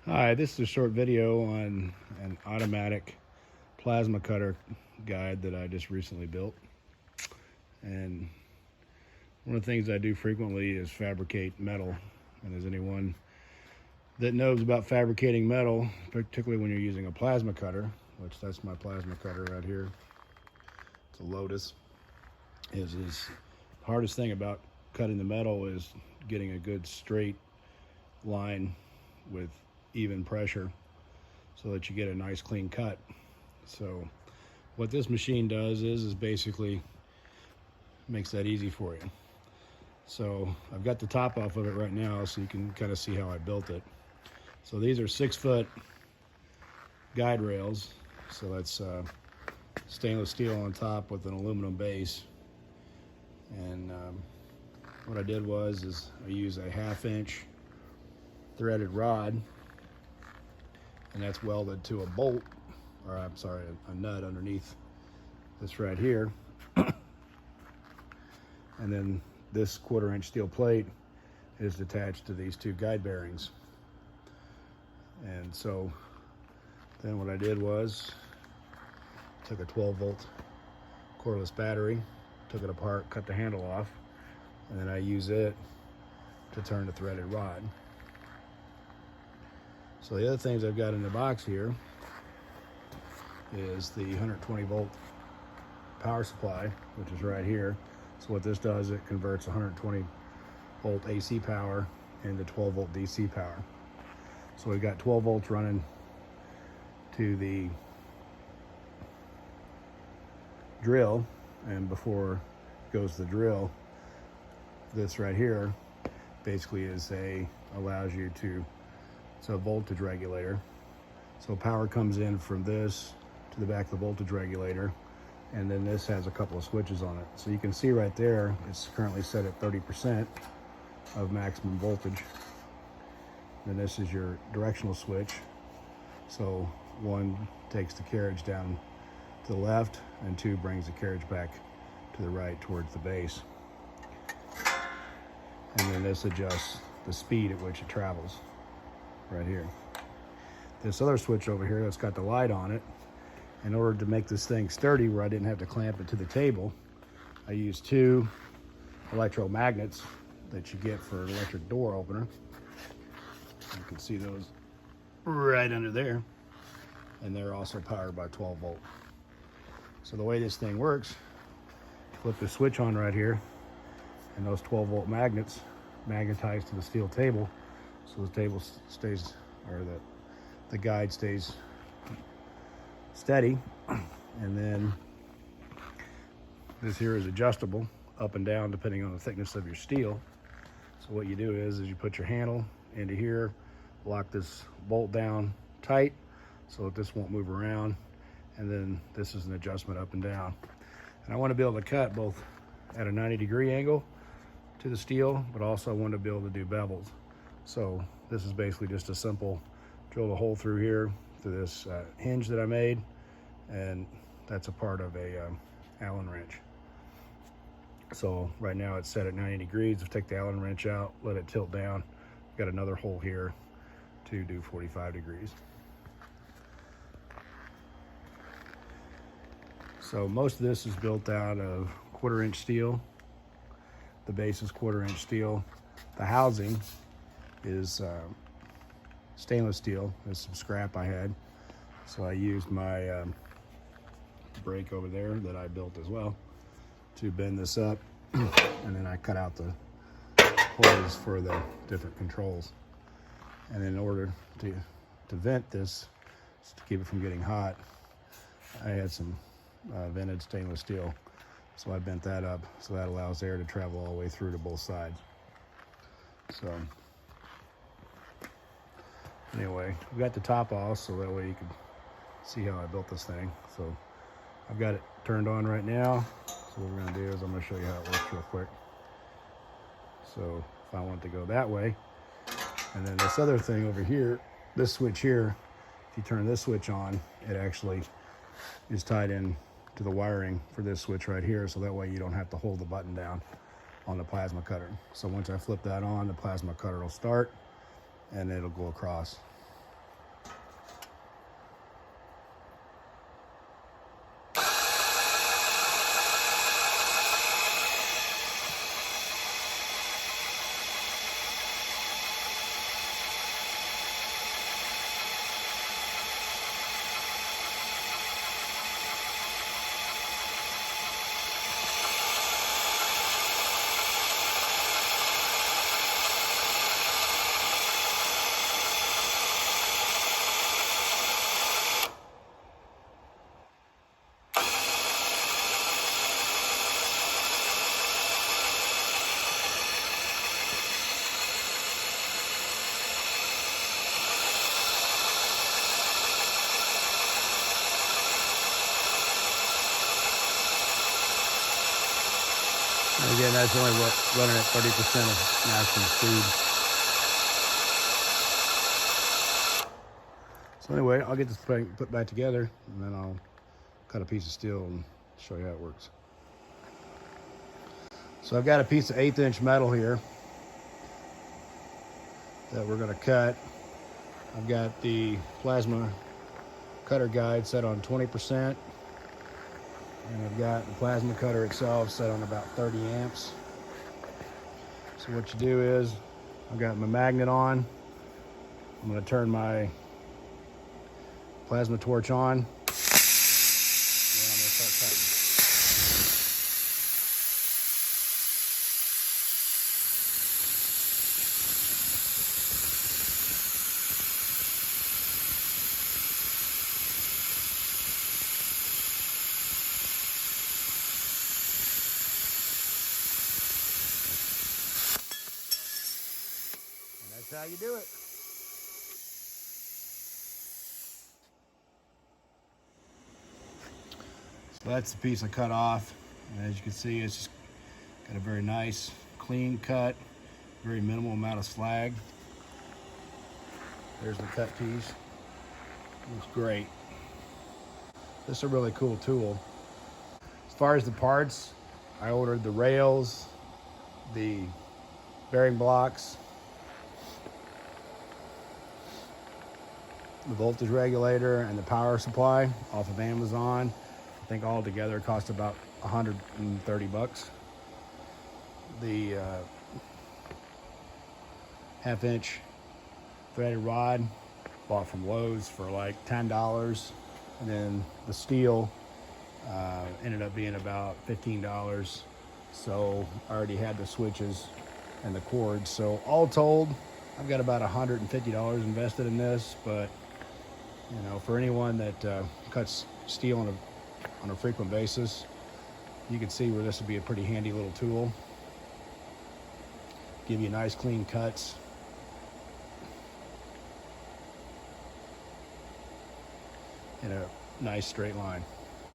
Hi, this is a short video on an automatic plasma cutter guide that I just recently built. And one of the things I do frequently is fabricate metal. And as anyone that knows about fabricating metal, particularly when you're using a plasma cutter, which that's my plasma cutter right here, it's a Lotus, is the hardest thing about cutting the metal is getting a good straight line with even pressure so that you get a nice clean cut. So what this machine does is basically makes that easy for you. So I've got the top off of it right now so you can kind of see how I built it. So these are 6-foot guide rails. So that's stainless steel on top with an aluminum base. And what I did is I use a 1/2-inch threaded rod, and that's welded to a bolt, or I'm sorry, a nut underneath this right here. And then this 1/4-inch steel plate is attached to these two guide bearings. And so then what I did was took a 12-volt cordless battery, took it apart, cut the handle off, and then I use it to turn the threaded rod. So the other things I've got in the box here is the 120-volt power supply, which is right here. So what this does, it converts 120-volt AC power into 12-volt DC power. So we've got 12 volts running to the drill, and before it goes to the drill, this right here basically allows you to, it's a voltage regulator. So power comes in from this to the back of the voltage regulator, and then this has a couple of switches on it. So you can see right there, it's currently set at 30% of maximum voltage. Then this is your directional switch. So 1 takes the carriage down to the left, and 2 brings the carriage back to the right towards the base. And then this adjusts the speed at which it travels right here. This other switch over here that's got the light on it, in order to make this thing sturdy where I didn't have to clamp it to the table, I used 2 electromagnets that you get for an electric door opener. You can see those right under there, and they're also powered by 12 volt. So the way this thing works, flip the switch on right here, and those 12 volt magnets magnetize to the steel table, so the table stays, or the guide stays steady. And then this here is adjustable up and down depending on the thickness of your steel. So what you do is you put your handle into here, lock this bolt down tight so that this won't move around, and then this is an adjustment up and down. And I want to be able to cut both at a 90-degree angle to the steel, but also I want to be able to do bevels. So this is basically just a simple drill a hole through here through this hinge that I made, and that's a part of a Allen wrench. So right now it's set at 90 degrees. I'll take the Allen wrench out, let it tilt down. Got another hole here to do 45 degrees. So most of this is built out of 1/4-inch steel. The base is 1/4-inch steel. The housing is stainless steel. There's some scrap I had, so I used my brake over there that I built as well to bend this up, and then I cut out the holes for the different controls. And in order to vent this, to keep it from getting hot, I had some vented stainless steel, so I bent that up so that allows air to travel all the way through to both sides. So anyway, we got the top off so that way you can see how I built this thing. So I've got it turned on right now. So what we're going to do is I'm going to show you how it works real quick. So if I want to go that way, and then this other thing over here, this switch here, if you turn this switch on, it actually is tied in to the wiring for this switch right here, so that way you don't have to hold the button down on the plasma cutter. So once I flip that on, the plasma cutter will start and it'll go across. again, that's only running at 30% of maximum speed. So anyway, I'll get this put back together, and then I'll cut a piece of steel and show you how it works. So I've got a piece of 1/8 inch metal here that we're going to cut. I've got the plasma cutter guide set on 20%, and I've got the plasma cutter itself set on about 30 amps. So what you do is, I've got my magnet on. I'm going to turn my plasma torch on, and then I'm going to start cutting. And that's how you do it. So that's the piece I cut off, and as you can see, it's just got a very nice clean cut, very minimal amount of slag. There's the cut piece. Looks great. This is a really cool tool. As far as the parts, I ordered the rails, the bearing blocks, the voltage regulator, and the power supply off of Amazon. I think all together it cost about 130 bucks. The 1/2 inch threaded rod bought from Lowe's for like $10, and then the steel ended up being about $15. So I already had the switches and the cords. So all told, I've got about $150 invested in this. But you know, for anyone that cuts steel on a frequent basis, you can see where this would be a pretty handy little tool. Give you nice clean cuts. In a nice straight line.